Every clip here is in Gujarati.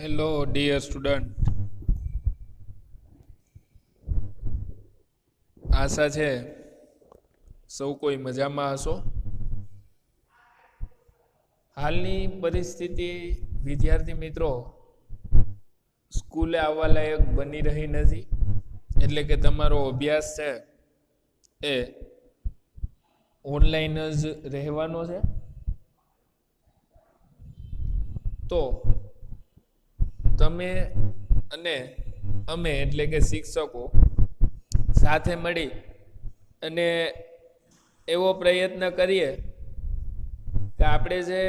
હેલો ડિયર સ્ટુડન્ટ, આશા છે સૌ કોઈ મજામાં હશો. હાલની પરિસ્થિતિ વિદ્યાર્થી મિત્રો સ્કૂલે આવવા લાયક બની રહી નથી, એટલે કે તમારો અભ્યાસ છે એ ઓનલાઈન જ રહેવાનો છે. તો તમે અને અમે એટલે કે શિક્ષકો સાથે મળી અને એવો પ્રયત્ન કરીએ કે આપણે જે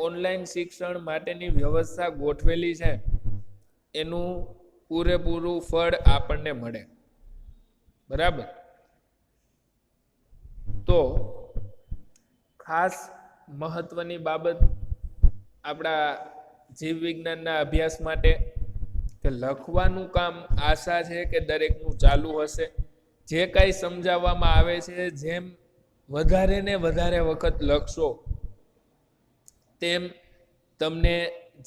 ઓનલાઈન શિક્ષણ માટેની વ્યવસ્થા ગોઠવેલી છે એનું પૂરેપૂરું ફળ આપણને મળે. બરાબર? તો ખાસ મહત્વની બાબત આપણા જીવ વિજ્ઞાનના અભ્યાસ માટે કે લખવાનું કામ આશા છે કે દરેકનું ચાલુ હશે. જે કાંઈ સમજાવવામાં આવે છે, જેમ વધારે ને વધારે વખત લખશો તેમ તમને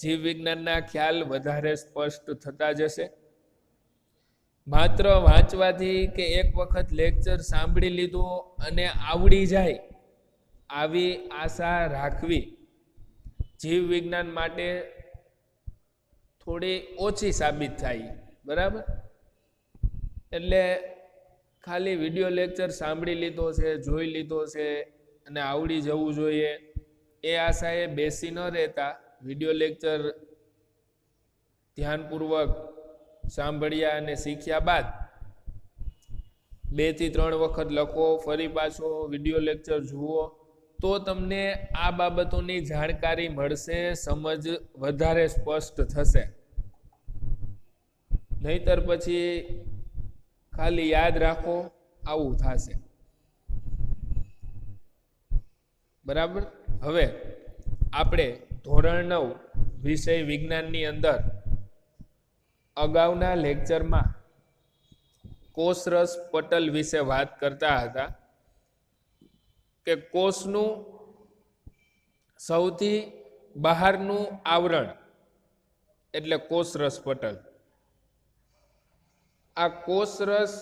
જીવ વિજ્ઞાનના ખ્યાલ વધારે સ્પષ્ટ થતા જશે. માત્ર વાંચવાથી કે એક વખત લેક્ચર સાંભળી લીધો અને આવડી જાય આવી આશા રાખવી જીવ વિજ્ઞાન માટે થોડી ઓછી સાબિત થાય. બરાબર? એટલે ખાલી વિડીયો લેક્ચર સાંભળી લીધો છે, જોઈ લીધો છે અને આવડી જવું જોઈએ એ આશાએ બેસી ન રહેતા વિડીયો લેક્ચર ધ્યાનપૂર્વક સાંભળ્યા અને શીખ્યા બાદ 2 થી 3 વખત લખો, ફરી પાછો વિડીયો લેક્ચર જુઓ, તો તમને આ બાબતોની જાણકારી મળશે, સમજ વધારે સ્પષ્ટ થશે. નહીતર પછી ખાલી યાદ રાખો આવું થશે. બરાબર? હવે આપણે ધોરણ 9 વિષય વિજ્ઞાનની અંદર અગાઉના લેક્ચરમાં કોષરસ પટલ વિશે વાત કરતા હતા કે કોષનું સૌથી બહારનું આવરણ એટલે કોષરસ પટલ. આ કોષરસ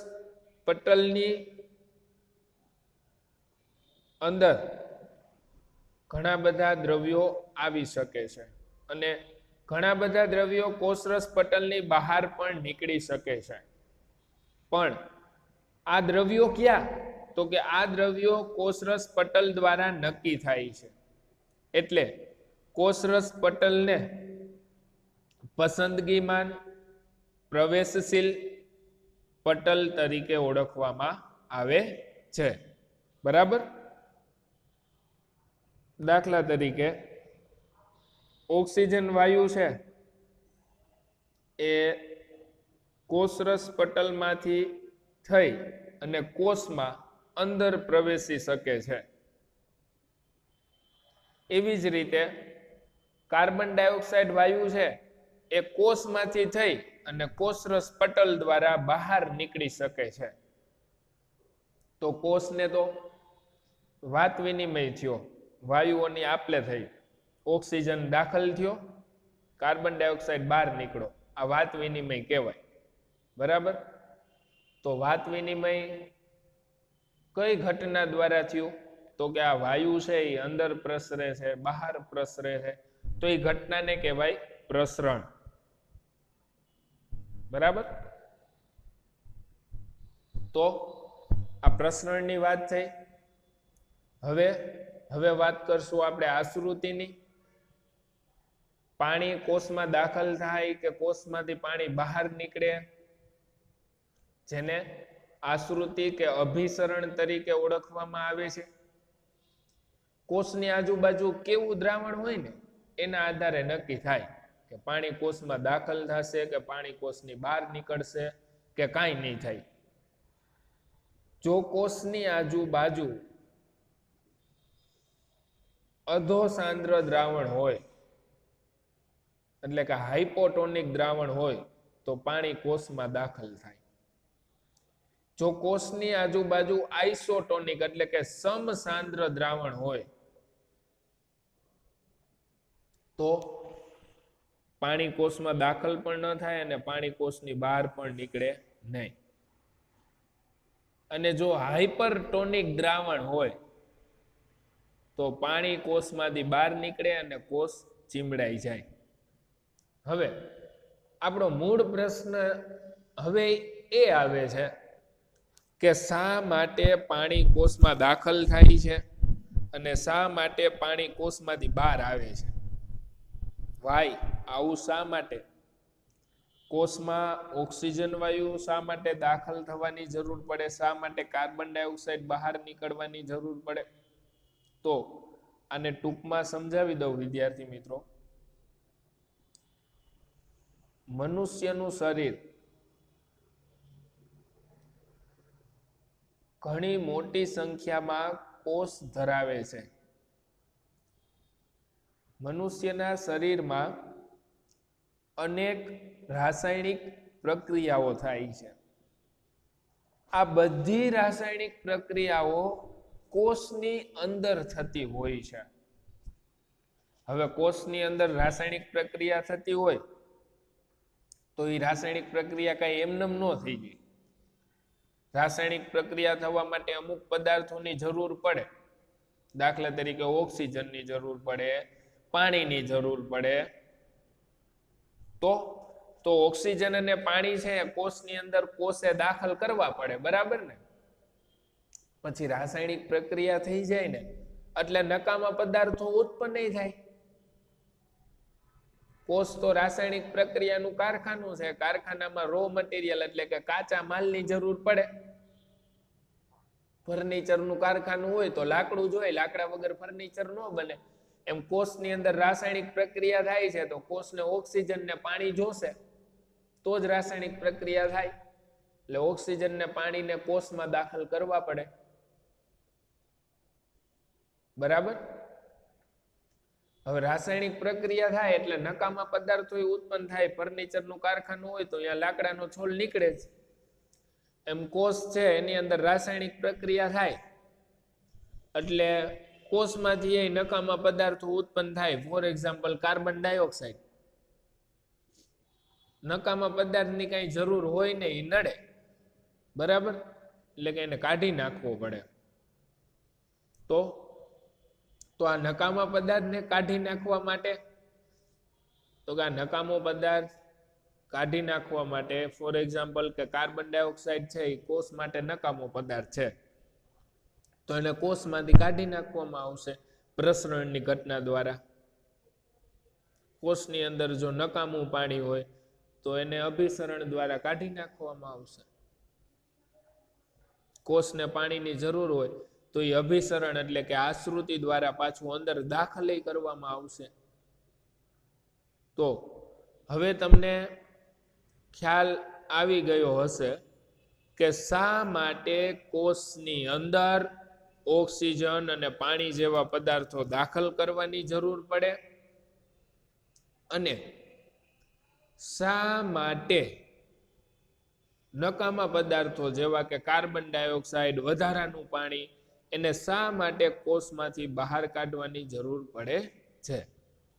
પટલની અંદર ઘણા બધા દ્રવ્યો આવી શકે છે અને ઘણા બધા દ્રવ્યો કોષરસ પટલની બહાર પણ નીકળી શકે છે. પણ આ દ્રવ્યો ક્યાં? તો કે આ દ્રવ્યો કોષરસ પટલ દ્વારા નક્કી થાય છે. એટલે કોષરસ પટલને પસંદગીમાન પ્રવેશશીલ પટલ તરીકે ઓળખવામાં આવે છે. બરાબર? દાખલા તરીકે ઓક્સિજન વાયુ છે એ કોષરસ પટલમાંથી થઈ અને કોષમાં અંદર પ્રવેશી શકે છે. એવી જ રીતે કાર્બન ડાયોક્સાઇડ વાયુ છે એ કોષમાંથી થઈ અને કોષરસ પટલ દ્વારા બહાર નીકળી શકે છે. તો કોષને તો વાત વિનિમય થયો, વાયુઓની આપલે થઈ, ઓક્સિજન દાખલ થયો, કાર્બન ડાયોક્સાઇડ બહાર નીકળો, આ વાત વિનિમય કહેવાય. બરાબર? તો વાત વિનિમય કઈ ઘટના દ્વારા થયું? તો કે આ વાયુ છે એ અંદર પ્રસરે છે, બહાર પ્રસરે છે, તો એ ઘટનાને કહેવાય પ્રસરણ. બરાબર? તો આ પ્રસરણની વાત થઈ. હવે વાત કરશું આપણે આશ્રુતિની. પાણી કોષમાં દાખલ થાય કે કોષમાંથી પાણી બહાર નીકળે, જેને આશ્રુતિ કે અભિસરણ તરીકે ઓળખવામાં આવે છે. કોષની આજુબાજુ કેવું દ્રાવણ હોય ને એના આધારે નક્કી થાય કે પાણી કોષમાં દાખલ થશે કે પાણી કોષની બહાર નીકળશે કે કાંઈ નહીં થાય. જો કોષની આજુબાજુ અધો સાંદ્ર દ્રાવણ હોય એટલે કે હાઇપોટોનિક દ્રાવણ હોય તો પાણી કોષમાં દાખલ થાય. જો કોષની આજુબાજુ આઇસોટોનિક એટલે કે સમસાંદ્ર દ્રાવણ હોય તો પાણી કોષમાં દાખલ પણ ન થાય અને પાણી કોષની બહાર પણ નીકળે નહીં. અને જો હાઇપરટોનિક દ્રાવણ હોય તો પાણી કોષમાંથી બહાર નીકળે અને કોષ ચીમડાઈ જાય. હવે આપણો મૂળ પ્રશ્ન હવે એ આવે છે કે શા માટે પાણી કોષમાં દાખલ થાય છે અને શા માટે પાણી કોષમાંથી બહાર આવે છે? વાય આવું શા માટે? કોષમાં ઓક્સિજન વાયુ શા માટે દાખલ થવાની જરૂર પડે? શા માટે કાર્બન ડાયોક્સાઇડ બહાર નીકળવાની જરૂર પડે? તો આને ટૂંકમાં સમજાવી દઉં વિદ્યાર્થી મિત્રો. મનુષ્યનું શરીર ઘણી મોટી સંખ્યામાં કોષ ધરાવે છે. મનુષ્યના શરીરમાં અનેક રાસાયણિક પ્રક્રિયાઓ થાય છે. આ બધી રાસાયણિક પ્રક્રિયાઓ કોષની અંદર થતી હોય છે. હવે કોષની અંદર રાસાયણિક પ્રક્રિયા થતી હોય તો એ રાસાયણિક પ્રક્રિયા કઈ એમનેમ ન થઈ જાય. રાસાયણિક પ્રક્રિયા થવા માટે અમુક પદાર્થોની જરૂર પડે. દાખલા તરીકે ઓક્સિજનની જરૂર પડે, પાણીની જરૂર પડે. તો ઓક્સિજન અને પાણી છે કોષની અંદર કોષે દાખલ કરવા પડે, બરાબર ને? પછી રાસાયણિક પ્રક્રિયા થઈ જાય ને એટલે નકામા પદાર્થો ઉત્પન્ન થાય. કોષ તો રાસાયણિક પ્રક્રિયાનું કારખાનું છે. કારખાનામાં રો મટીરિયલ એટલે કે કાચા માલની જરૂર પડે. ફર્નિચરનું કારખાનું હોય તો લાકડું જોઈએ, લાકડા વગર ફર્નિચર ન બને. એમ કોષની અંદર રાસાયણિક પ્રક્રિયા થાય છે તો કોષને ઓક્સિજન ને પાણી જોશે તો જ રાસાયણિક પ્રક્રિયા થાય. એટલે ઓક્સિજન ને પાણીને કોષમાં દાખલ કરવા પડે, બરાબર? હવે રાસાયણિક પ્રક્રિયા થાય એટલે નકામા પદાર્થો ઉત્પન્ન થાય. ફર્નિચરનું કારખાનું હોય તો અહીંયા લાકડાનો છોલ નીકળે જ. એમ કોષ છે એની અંદર રાસાયણિક પ્રક્રિયા થાય એટલે કોષમાંથી એ નકામા પદાર્થો ઉત્પન્ન થાય. For example carbon dioxide. નકામા પદાર્થની કઈ જરૂર હોય ને એ નડે, બરાબર? એટલે કે એને કાઢી નાખવો પડે. તો આ નકામા પદાર્થને કાઢી નાખવા માટે તો કે આ નકામો પદાર્થ કાઢી નાખવા માટે ફોર એક્ઝામ્પલ કે કાર્બન ડાયોક્સાઇડ છે એ કોષ માટે નકામો પદાર્થ છે તો એને કોષમાંથી કાઢી નાખવામાં આવશે પ્રસરણની ઘટના દ્વારા. કોષની અંદર જો નકામું પાણી હોય તો એને અભિસરણ દ્વારા કાઢી નાખવામાં આવશે. કોષને પાણીની જરૂર હોય તો એ અભિસરણ એટલે કે આશ્રુતિ દ્વારા પાછું અંદર દાખલ કરવામાં આવશે. તો હવે તમને ખ્યાલ આવી ગયો હશે કે શા માટે કોષની અંદર ઓક્સિજન અને પાણી જેવા પદાર્થો દાખલ કરવાની જરૂર પડે અને શા માટે નકામા પદાર્થો જેવા કે કાર્બન ડાયોક્સાઇડ, વધારાનું પાણી એને શા માટે કોષમાંથી બહાર કાઢવાની જરૂર પડે છે.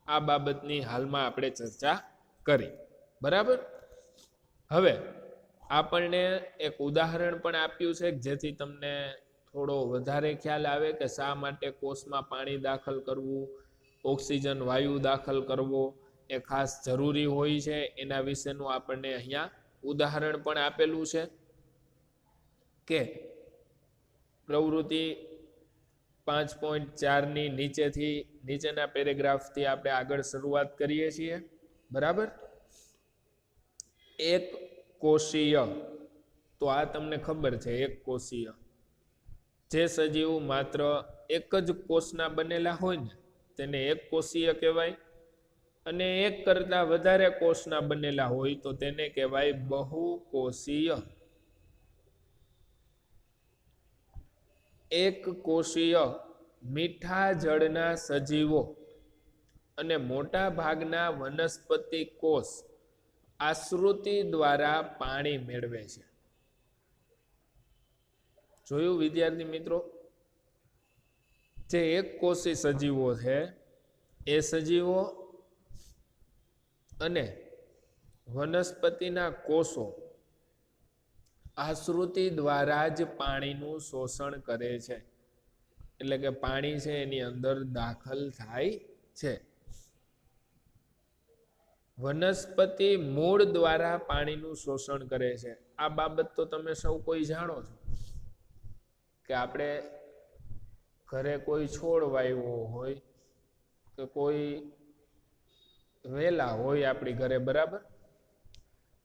આ બાબતની હાલમાં આપણે ચર્ચા કરી, બરાબર? હવે આપણને એક ઉદાહરણ પણ આપ્યું છે જેથી તમને થોડો વધારે ખ્યાલ આવે કે શા માટે કોષમાં પાણી દાખલ કરવું, ઓક્સિજન વાયુ દાખલ કરવો એ ખાસ જરૂરી હોય છે. એના વિશેનું આપણને અહીંયા ઉદાહરણ પણ આપેલું છે કે પ્રવૃત્તિ 5.4 ની નીચેના પેરેગ્રાફથી આપણે આગળ શરૂઆત કરીએ છીએ, બરાબર? એક કોષીય, તો આ તમને ખબર છે એક કોષીય જે સજીવ માત્ર એક જ કોષના બનેલા હોય ને તેને એક કોષીય કહેવાય અને એક કરતા વધારે કોષના બનેલા હોય તો તેને કહેવાય બહુકોષીય. એક કોષીય મીઠા જળના સજીવો અને મોટા ભાગના વનસ્પતિ કોષ આશ્રુતિ દ્વારા પાણી મેળવે છે. જોયું વિદ્યાર્થી મિત્રો? જે એક કોષી સજીવો છે એ સજીવો અને વનસ્પતિના કોષો આશ્રુતિ દ્વારા જ પાણીનું શોષણ કરે છે. એટલે કે પાણી છે એની અંદર દાખલ થાય છે. વનસ્પતિ મૂળ દ્વારા પાણીનું શોષણ કરે છે. આ બાબત તો તમે સૌ કોઈ જાણો છો કે આપણે ઘરે કોઈ છોડ વાવ્યો હોય કે કોઈ વેલા હોય આપણી ઘરે, બરાબર,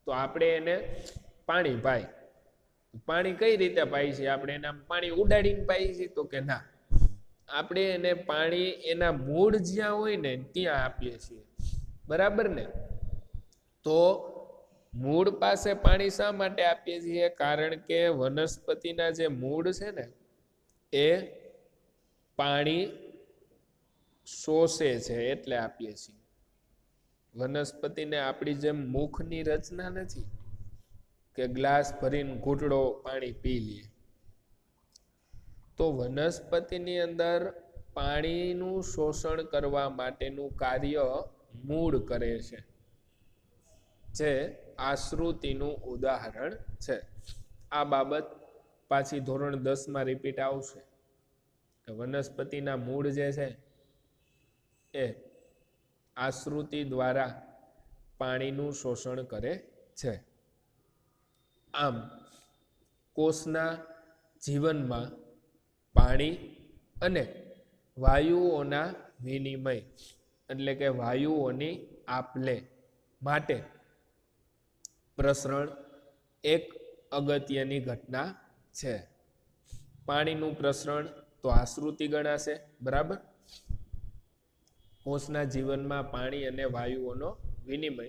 તો આપણે એને પાણી પાઈ. પાણી કઈ રીતે પાઈ છે? આપણે એના પાણી ઉડાડીને પાઈ છે તો કે ના, આપણે એને પાણી એના મૂળ જ્યાં હોય ને ત્યાં આપીએ છીએ, બરાબર ને? તો મૂળ પાસે પાણી શા માટે આપીએ છીએ? કારણ કે વનસ્પતિના જે મૂળ છે ને એ પાણી શોષે છે એટલે આપીએ છીએ. વનસ્પતિને આપણી જેમ મુખની રચના નથી કે ગ્લાસ ભરીને ઘૂંટડો પાણી પી લઈએ. તો વનસ્પતિની અંદર પાણીનું શોષણ કરવા માટેનું કાર્ય મૂળ કરે છે, જે આશ્રુતિનું ઉદાહરણ છે. આ બાબત પાછી ધોરણ 10માં રિપીટ આવશે કે વનસ્પતિના મૂળ જે છે એ આશ્રુતિ દ્વારા પાણીનું શોષણ કરે છે. આમ કોષના જીવનમાં પાણી અને વાયુઓના વિનિમય એટલે કે વાયુઓની આપ-લે માટે પ્રસરણ એક અગત્યની ઘટના છે. પાણીનું પ્રસરણ તો આશ્રુતિ ગણાશે, બરાબર? કોષના જીવનમાં પાણી અને વાયુઓનો વિનિમય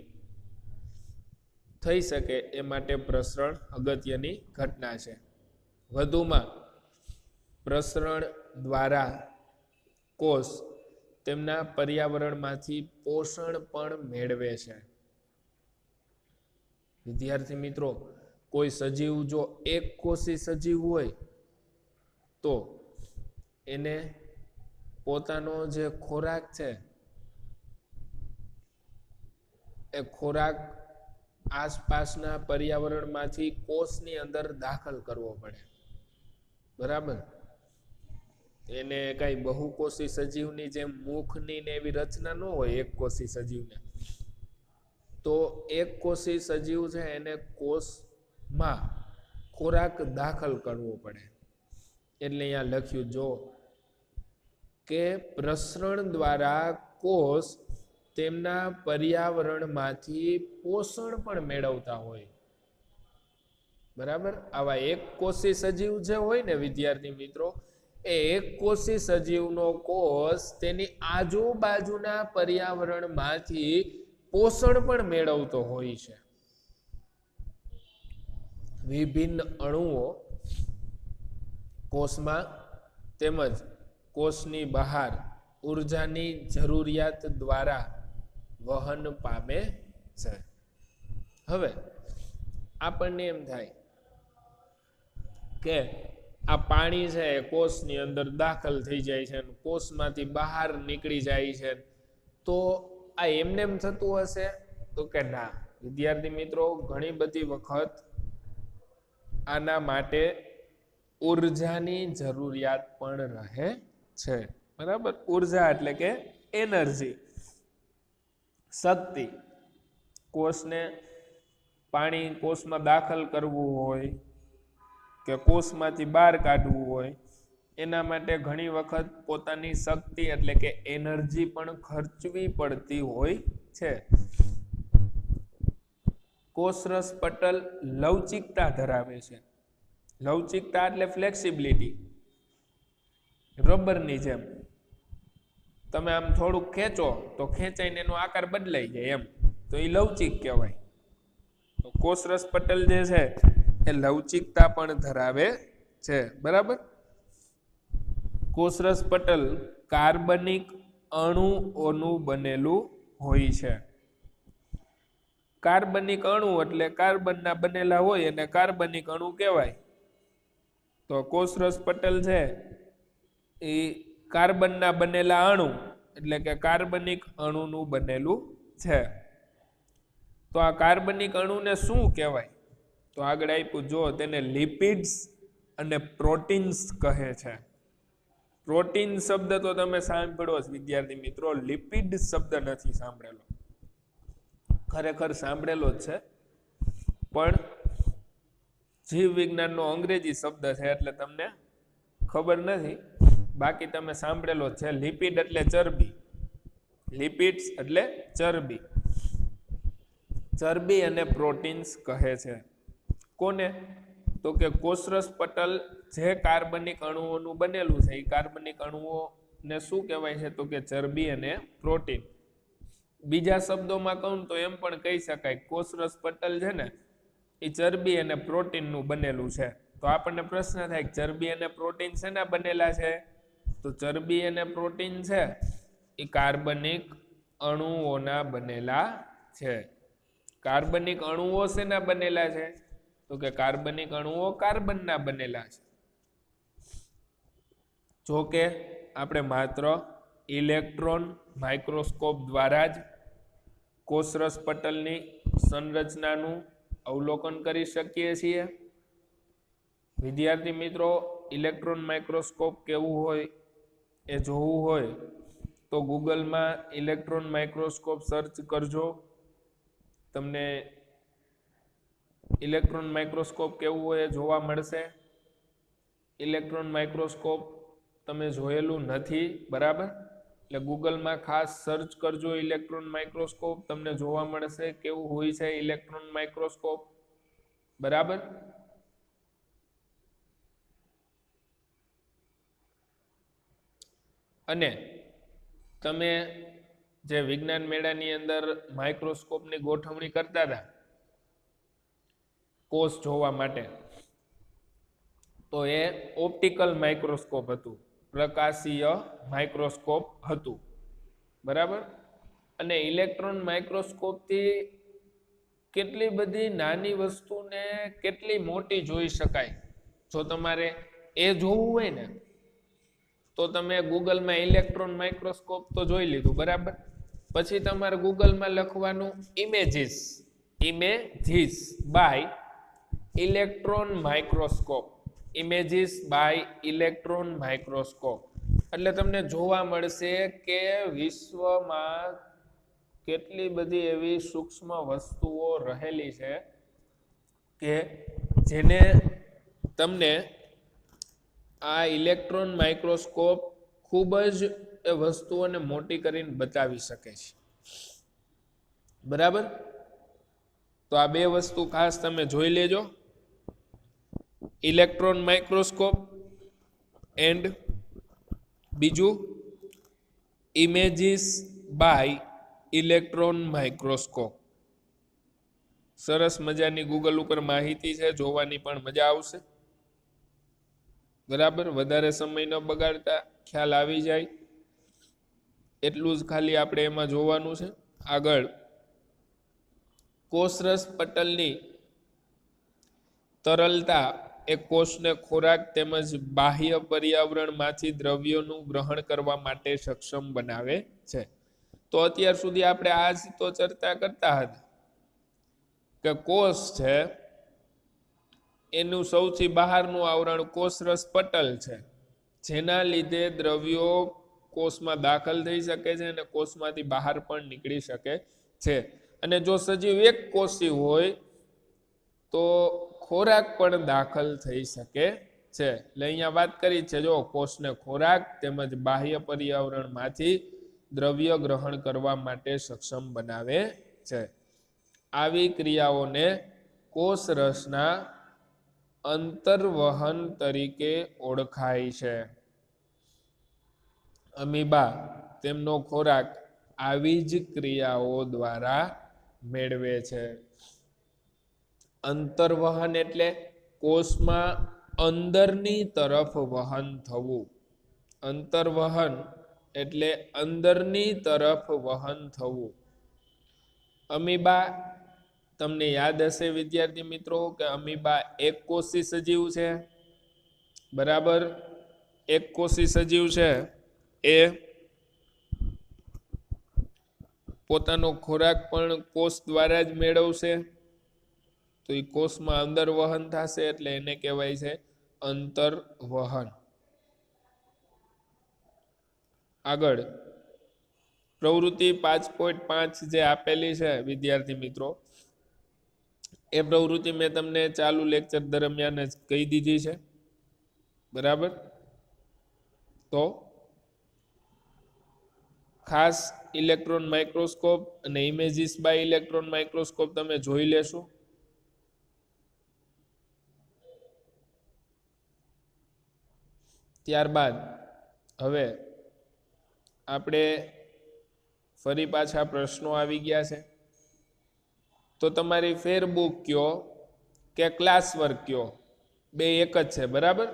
થઈ શકે એ માટે પ્રસરણ અગત્યની ઘટના છે. વધુમાં પ્રસરણ દ્વારા કોષ તેમના પર્યાવરણમાંથી પોષણ પણ મેળવે છે. વિદ્યાર્થી મિત્રો, કોઈ સજીવ જો એક કોષી સજીવ હોય તો એને પોતાનો જે ખોરાક છે એ ખોરાક આસપાસના પર્યાવરણમાંથી કોષની અંદર દાખલ કરવો પડે, બરાબર? એને કઈ બહુકોષી સજીવની જેમ મુખની ને એવી રચના ન હોય એક કોષી સજીવને. તો એક કોષી સજીવ છે એને કોષમાં ખોરાક દાખલ કરવો પડે. એટલે અહીંયા લખ્યું જો કે પ્રસરણ દ્વારા કોષ તેમના પર્યાવરણમાંથી પોષણ પણ મેળવતા હોય, બરાબર? આવા એક કોષી સજીવ જે હોય ને વિદ્યાર્થી મિત્રો, એ એક કોષી સજીવનો કોષ તેની આજુબાજુના પર્યાવરણમાંથી પોષણ પણ મેળવતો હોય છે. વિભિન્ન અણુઓ કોષમાં તેમજ કોષની બહાર ઉર્જાની જરૂરિયાત દ્વારા વહન પામે છે. હવે આપણને એમ થાય કે આ પાણી છે એ કોષની અંદર દાખલ થઈ જાય છે, કોષમાંથી બહાર નીકળી જાય છે, તો આ એમને એમ થતું હશે? તો કે ના વિદ્યાર્થી મિત્રો, ઘણી બધી વખત આના માટે ઉર્જાની જરૂરિયાત પણ રહે છે, બરાબર? ઉર્જા એટલે કે એનર્જી, શક્તિ. કોષને પાણી કોષમાં દાખલ કરવું હોય કે કોષમાંથી બહાર કાઢવું હોય, એના માટે ઘણી વખત પોતાની શક્તિ એટલે કે એનર્જી પણ ખર્ચવી પડતી હોય છે. કોષરસ પટલ લવચિકતા ધરાવે છે. લવચિકતા એટલે ફ્લેક્સિબિલિટી. રબરની જેમ તમે આમ થોડુંક ખેંચો તો ખેંચાઈને એનો આકાર બદલાઈ જાય, એમ તો એ લવચિક કહેવાય. તો કોષરસ પટલ જે છે એ લવચિકતા પણ ધરાવે છે, બરાબર? કોષરસ પટલ કાર્બનિક અણુઓનું બનેલું હોય છે. કાર્બનિક અણુ એટલે કાર્બનના બનેલા હોય અને કાર્બનિક અણુ કહેવાય. તો કોષરસ પટલ છે એ કાર્બનના બનેલા અણુ એટલે કે કાર્બનિક અણુનું બનેલું છે. તો આ કાર્બનિક અણુને શું કહેવાય? તો આગળ આપ્યું જો તેને લિપિડ્સ અને પ્રોટીન્સ કહે છે. પ્રોટીન શબ્દ તો તમે સાંભળો જ વિદ્યાર્થી મિત્રો, લિપિડ શબ્દ નથી સાંભળેલો. ખરેખર સાંભળેલો જ છે પણ જીવ વિજ્ઞાનનો અંગ્રેજી શબ્દ છે એટલે તમને ખબર નથી, બાકી તમે સાંભળેલો જ છે. લિપિડ એટલે ચરબી, લિપિડ્સ એટલે ચરબી. ચરબી અને પ્રોટીન્સ કહે છે. કોને? તો કે કોષરસ પટલ જે કાર્બનિક અણુઓનું બનેલું છે એ કાર્બનિક અણુઓને શું કહેવાય છે? તો કે ચરબી અને પ્રોટીન. બીજા શબ્દોમાં કહું તો એમ પણ કહી શકાય કોષરસ પટલ છે ને એ ચરબી અને પ્રોટીનનું બનેલું છે. તો આપણને પ્રશ્ન થાય ચરબી અને પ્રોટીન શેના બનેલા છે? તો ચરબી અને પ્રોટીન છે એ કાર્બનિક અણુઓના બનેલા છે. કાર્બનિક અણુઓ શેના બનેલા છે? તો કે કાર્બનિક અણુઓ કાર્બનના બનેલા છે. જો કે આપણે માત્ર ઇલેક્ટ્રોન માઇક્રોસ્કોપ દ્વારા જ કોષરસ પટલની સંરચનાનું અવલોકન કરી શકીએ છીએ. વિદ્યાર્થી મિત્રો, ઇલેક્ટ્રોન માઇક્રોસ્કોપ કેવું હોય એ જોવું હોય તો ગૂગલમાં ઇલેક્ટ્રોન માઇક્રોસ્કોપ સર્ચ કરજો. તમને ઇલેક્ટ્રોન માઇક્રોસ્કોપ કેવું હોય એ જોવા મળશે. ઇલેક્ટ્રોન માઇક્રોસ્કોપ તમે જોયેલું નથી, બરાબર? એટલે ગૂગલમાં ખાસ સર્ચ કરજો ઇલેક્ટ્રોન માઇક્રોસ્કોપ, તમને જોવા મળશે કેવું હોય છે ઇલેક્ટ્રોન માઇક્રોસ્કોપ, બરાબર? અને તમે જે વિજ્ઞાન મેળાની અંદર માઇક્રોસ્કોપની ગોઠવણી કરતા હતા કોષ જોવા માટે, તો એ ઓપ્ટિકલ માઇક્રોસ્કોપ હતું, પ્રકાશીય માઇક્રોસ્કોપ હતું, બરાબર? અને ઇલેક્ટ્રોન માઇક્રોસ્કોપથી કેટલી બધી નાની વસ્તુને કેટલી મોટી જોઈ શકાય. જો તમારે એ જોવું હોય ને તો તમે ગૂગલમાં ઇલેક્ટ્રોન માઇક્રોસ્કોપ તો જોઈ લીધું, બરાબર? પછી તમારે ગૂગલમાં લખવાનું images, images by electron microscope, images by electron microscope. એટલે તમને જોવા મળશે કે વિશ્વમાં કેટલી બધી એવી સૂક્ષ્મ વસ્તુઓ રહેલી છે કે જેને તમને આ ઇલેક્ટ્રોન માઇક્રોસ્કોપ ખૂબ જ એ વસ્તુઓને મોટી કરીને બતાવી શકે છે, બરાબર? તો આ બે વસ્તુ ખાસ તમે જોઈ લેજો, ઇલેક્ટ્રોન માઇક્રોસ્કોપ એન્ડ બીજું ઇમેજીસ બાય ઇલેક્ટ્રોન માઇક્રોસ્કોપ. સરસ મજાની ગૂગલ ઉપર માહિતી છે, જોવાની પણ મજા આવશે, બરાબર? વધારે સમય ન બગાડતા ખ્યાલ આવી જાય એટલું જ ખાલી આપણે એમાં જોવાનું છે. આગળ કોષરસ પટલની તરલતા એ કોષને ખોરાક તેમજ બાહ્ય પર્યાવરણમાંથી દ્રવ્યોનું ગ્રહણ કરવા માટે સક્ષમ બનાવે છે. તો અત્યાર સુધી આપણે આજ તો ચર્ચા કરતા હતા કે કોષ છે એનું સૌથી બહારનું આવરણ કોષરસ પટલ છે, જેના લીધે દ્રવ્યો કોષમાં દાખલ થઈ શકે છે અને કોષમાંથી બહાર પણ નીકળી શકે છે. અને જો સજીવ એક કોષી હોય તો ખોરાક પણ દાખલ થઈ શકે છે. એટલે અહીંયા વાત કરી છે, જો કોષને ખોરાક તેમજ બાહ્ય પર્યાવરણમાંથી દ્રવ્ય ગ્રહણ કરવા માટે સક્ષમ બનાવે છે. આવી ક્રિયાઓને કોષરસના અંતર્વહન તરીકે ઓળખાય છે. અમીબા તેમનો ખોરાક આવી જ ક્રિયાઓ દ્વારા મેળવે છે. અંતર્વહન એટલે કોષમાં અંદરની તરફ વહન થવું. અંતર્વહન એટલે અંદરની તરફ વહન થવું. અમીબા તમને યાદ હશે વિદ્યાર્થી મિત્રો કે અમીબા એક કોષી સજીવ છે, બરાબર? એક કોષી સજીવ છે એ પોતાનો ખોરાક પણ કોષ દ્વારા જ મેળવશે, તો એ કોષમાં અંદર વહન થશે એટલે એને કહેવાય છે અંતર્વહન. આગળ પ્રવૃત્તિ 5.5 જે આપેલી છે વિદ્યાર્થી મિત્રો, એ પ્રવૃત્તિ મેં તમને ચાલુ લેક્ચર દરમિયાન જ કહી દીધી છે, બરાબર? તો ખાસ ઇલેક્ટ્રોન માઇક્રોસ્કોપ અને ઇમેજીસ બાય ઇલેક્ટ્રોન માઇક્રોસ્કોપ તમે જોઈ લેશો. ત્યારબાદ હવે આપણે ફરી પાછા પ્રશ્નો આવી ગયા છે. તો તમારી ફેર બુક કયો કે ક્લાસ વર્ક કયો, બે એક જ છે, બરાબર?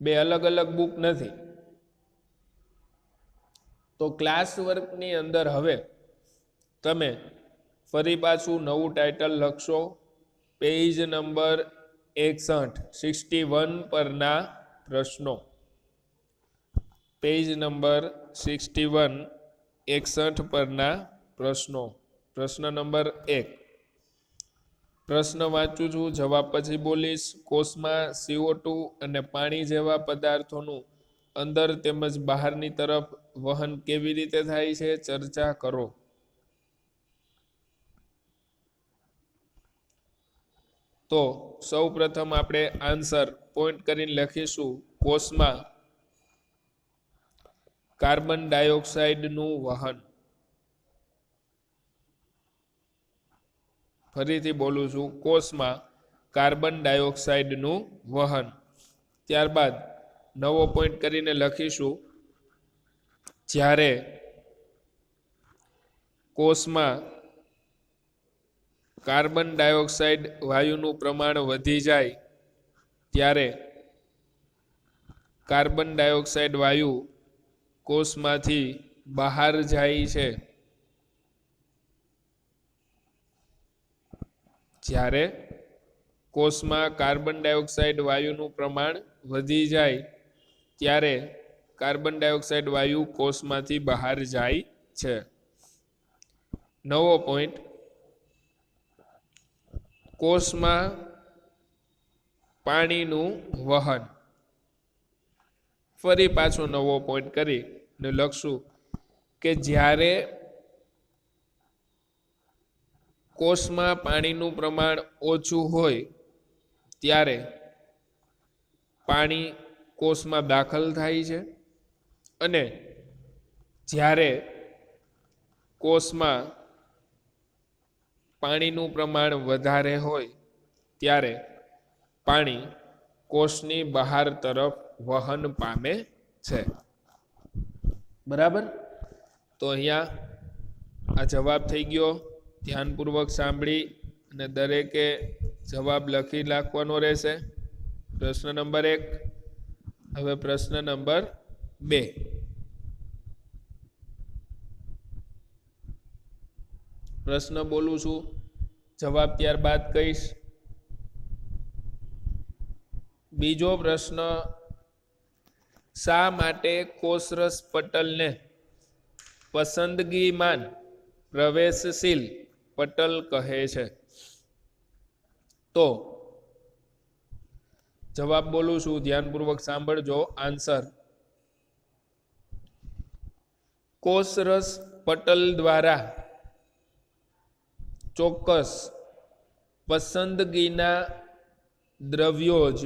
બે અલગ અલગ બુક નથી. તો ક્લાસ વર્કની અંદર હવે તમે ફરી પાછું નવું ટાઇટલ લખશો, પેજ નંબર 61 પરના પ્રશ્નો. પેજ નંબર 61 પરના પ્રશ્નો. પ્રશ્ન નંબર 1. પ્રશ્ન વાંચું છું, જવાબ પછી બોલીશ. કોષમાં CO2 અને પાણી જેવા પદાર્થોનું અંદર તેમજ બહારની તરફ વહન કેવી રીતે થાય છે, ચર્ચા કરો. તો સૌ પ્રથમ આપણે આન્સર પોઈન્ટ કરીને લખીશું. કોષમાં કાર્બન ડાયોક્સાઇડનું વહન. ફરીથી બોલું છું, કોષમાં કાર્બન ડાયોક્સાઇડનું વહન. ત્યારબાદ નવો પોઈન્ટ કરીને લખીશું, જ્યારે કોષમાં કાર્બન ડાયોક્સાઇડ વાયુનું પ્રમાણ વધી જાય ત્યારે કાર્બન ડાયોક્સાઇડ વાયુ કોષમાંથી બહાર જાય છે. જ્યારે કોષમાં કાર્બન ડાયોક્સાઇડ વાયુનું પ્રમાણ વધી જાય ત્યારે કાર્બન ડાયોક્સાઇડ વાયુ કોષમાંથી બહાર જાય છે. નવો પોઈન્ટ, કોષમાં પાણીનું વહન. ફરી પાછો નવો પોઈન્ટ કરીને લખશું કે જ્યારે કોષમાં પાણીનું પ્રમાણ ઓછું હોય ત્યારે પાણી કોષમાં દાખલ થાય છે, અને જ્યારે કોષમાં પાણીનું પ્રમાણ વધારે હોય ત્યારે પાણી કોષની બહાર તરફ વહન પામે છે. બરાબર? તો અહીંયા આ જવાબ થઈ ગયો. ધ્યાનપૂર્વક સાંભળી અને દરેકે જવાબ લખી નાખવાનો રહેશે. પ્રશ્ન નંબર 1. હવે પ્રશ્ન નંબર 2. પ્રશ્ન બોલું છું, જવાબ ત્યારબાદ કહીશ. બીજો પ્રશ્ન, શા માટે કોષરસ પટલને પસંદગીમાન પ્રવેશશીલ પટલ કહે છે? તો જવાબ બોલું છું, ધ્યાનપૂર્વક સાંભળજો. આન્સર, કોષરસ પટલ દ્વારા ચોક્કસ પસંદગીના દ્રવ્યો જ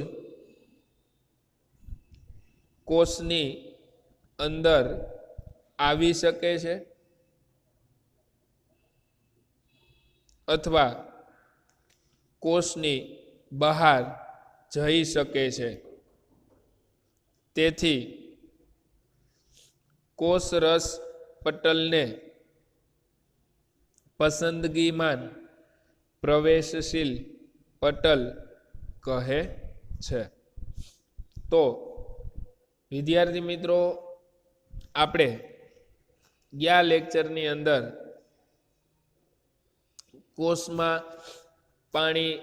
કોષની અંદર આવી શકે છે અથવા કોષની બહાર જઈ શકે છે. તેથી કોષરસ પટલને પસંદગીમાન પ્રવેશશીલ પટલ કહે છે. તો વિદ્યાર્થી મિત્રો, આપણે ગયા લેક્ચરની અંદર કોષમાં પાણી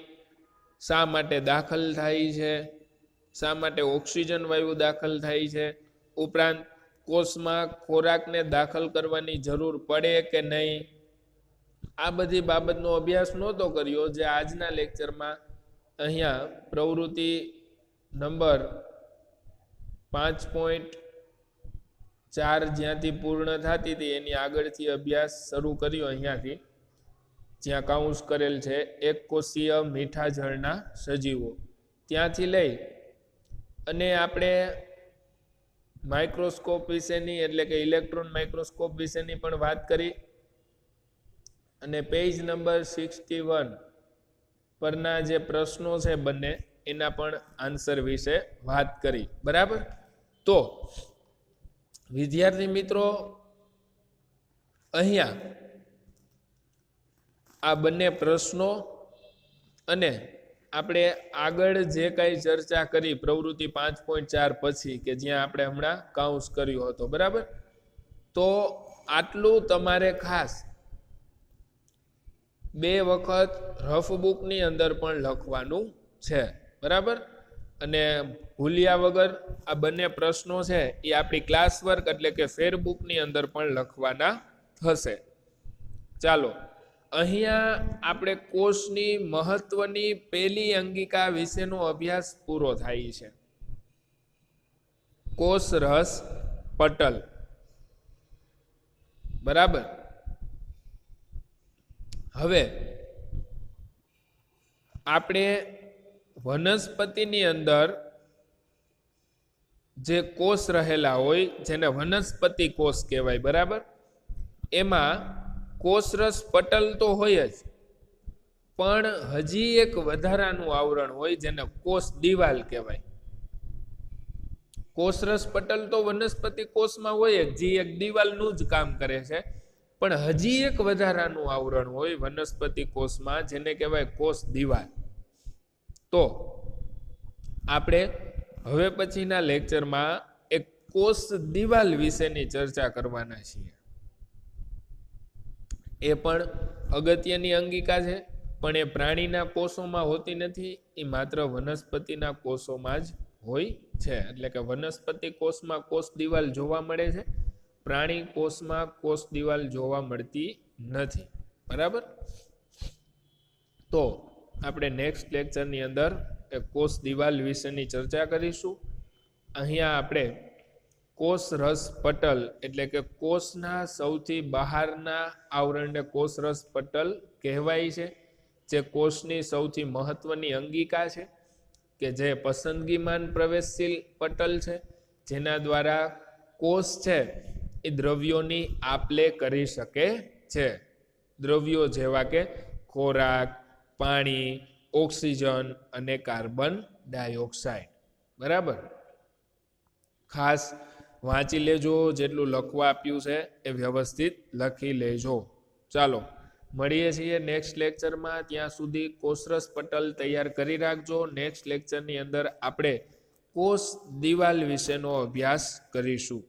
શા માટે દાખલ થાય છે, શા માટે ઓક્સિજન વાયુ દાખલ થાય છે, ઉપરાંત કોષમાં ખોરાકને દાખલ કરવાની જરૂર પડે કે નહીં, આ બધી બાબતનો અભ્યાસ નહોતો કર્યો, જે આજના લેક્ચરમાં અહીંયા પ્રવૃત્તિ નંબર 5.4 જ્યાંથી પૂર્ણ થતી હતી એની આગળથી અભ્યાસ શરૂ કર્યો, અહીંયાથી જ્યાં કાઉન્સ કરેલ છે એક કોષીય મીઠા જળના સજીવો, ત્યાંથી લઈ અને આપણે માઇક્રોસ્કોપ વિશેની એટલે કે ઇલેક્ટ્રોન માઇક્રોસ્કોપ વિશેની પણ વાત કરી અને પેજ નંબર 61 પરના જે પ્રશ્નો છે બંને એના પણ આન્સર વિશે વાત કરી, બરાબર। તો વિદ્યાર્થી મિત્રો અહીંયા આ બંને પ્રશ્નો અને આપણે આગળ જે કઈ ચર્ચા કરી પ્રવૃત્તિ 5.4 પછી કે જ્યાં આપણે હમણાં કાઉન્સ કર્યો હતો, બરાબર। તો આટલું તમારે ખાસ 2 વખત રફ બુકની અંદર પણ લખવાનું છે, બરાબર। અને ભૂલ્યા વગર આ બંને પ્રશ્નો છે એ આપણી ક્લાસ વર્ક એટલે કે ફેરબુકની અંદર પણ લખવાના થશે। ચાલો, અહીંયા આપણે કોષની મહત્વની પહેલી અંગિકા વિશેનો અભ્યાસ પૂરો થાય છે, કોષ રસ પટલ, બરાબર। હવે આપણે વનસ્પતિની અંદર જે કોષ રહેલા હોય જેને વનસ્પતિ કોષ કહેવાય, બરાબર। એમાં કોષરસ પટલ તો હોય જ, પણ હજી એક વધારાનું આવરણ હોય જેને કોષ દિવાલ કહેવાય। કોષરસ પટલ તો વનસ્પતિ કોષમાં હોય જ, જે એક દિવાલનું જ કામ કરે છે, પણ હજી એક વધારાનું આવરણ હોય વનસ્પતિ કોષમાં જેને કહેવાય કોષ દિવાલ। તો આપણે હવે પછીના લેક્ચરમાં એક કોષ દિવાલ વિશેની ચર્ચા કરવાના છીએ। એ પણ અગત્યની અંગિકા છે, પણ એ પ્રાણીના કોષોમાં હોતી નથી, એ માત્ર વનસ્પતિના કોષોમાં જ હોય છે। એટલે કે વનસ્પતિ કોષમાં કોષ દિવાલ જોવા મળે છે, પ્રાણી કોષમાં કોષ દિવાલ જોવા મળતી નથી, બરાબર। તો આપણે નેક્સ્ટ લેક્ચરની અંદર એ કોષ દિવાલ વિશેની ચર્ચા કરીશું। અહીંયા આપણે કોષ રસ પટલ એટલે કે કોષના સૌથી બહારના આવરણને કોષ રસ પટલ કહેવાય છે, જે કોષની સૌથી મહત્વની અંગિકા છે કે જે પસંદગીમાન પ્રવેશશીલ પટલ છે, જેના દ્વારા કોષ છે એ દ્રવ્યોની આપ-લે કરી શકે છે। દ્રવ્યો જેવા કે ખોરાક, પાણી, ઓક્સિજન અને કાર્બન ડાયોક્સાઇડ, બરાબર। ખાસ વાંચી લેજો, જેટલું લખવા આપ્યું છે એ વ્યવસ્થિત લખી લેજો। ચાલો, મળીએ છીએ નેક્સ્ટ લેક્ચરમાં, ત્યાં સુધી કોષરસ પટલ તૈયાર કરી રાખજો। નેક્સ્ટ લેક્ચરની અંદર આપણે કોષ દિવાલ વિશેનો અભ્યાસ કરીશું।